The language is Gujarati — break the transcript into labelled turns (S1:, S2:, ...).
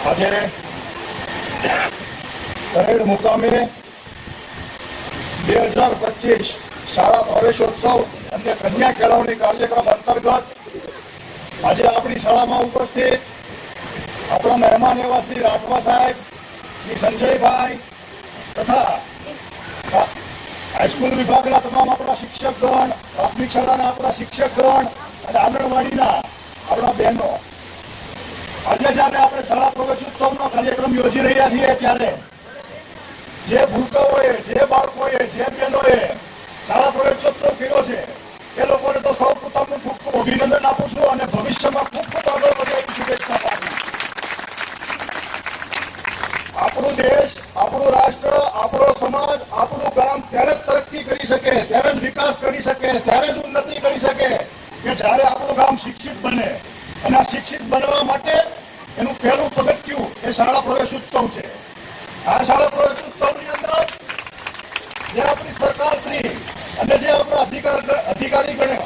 S1: આજે પરેડ મુકામે 2025 શાળા પ્રવેશોત્સવ અને કન્યા કેળવણી કાર્યક્રમ અંતર્ગત આજે આપણી શાળામાં ઉપસ્થિત આપણા મહેમાન એવા શ્રી રાઠવા સાહેબ, શ્રી સંજયભાઈ તથા હાઈસ્કૂલ વિભાગના તમામ આપણા શિક્ષકગણ, પ્રાથમિક શાળાના આપણા શિક્ષકગણ અને આંગણવાડીના આપણા બહેનો, આજે જ્યારે આપણે શાળા પ્રવેશોત્સવનો કાર્યક્રમ યોજી રહ્યા છીએ ત્યારે જે ભૂલકાઓએ, જે બાળકોએ, જે બહેનોએ શાળા પ્રવેશોત્સવ કર્યો છે એ લોકોને તો સૌ પ્રથમ ખૂબ ખૂબ અભિનંદન આપું છું અને ભવિષ્યમાં ખૂબ ખૂબ આગળ વધે એવી શુભેચ્છા પાઠવું. આપણો દેશ, આપણું રાષ્ટ્ર, આપણો સમાજ, આપણું ગામ ત્યારે જ તરક્કી કરી શકે, ત્યારે જ વિકાસ કરી શકે, ત્યારે જ ઉન્નતિ કરી શકે કે જ્યારે આપણું ગામ શિક્ષિત બને. અને આ શિક્ષિત બનવા માટે એનું પહેલું પગથિયું એ શાળા પ્રવેશોત્સવ છે. આ શાળા પ્રવેશોત્સવની અંદર જે આપણી સરકારશ્રી અને જે આપણા અધિકારીગણે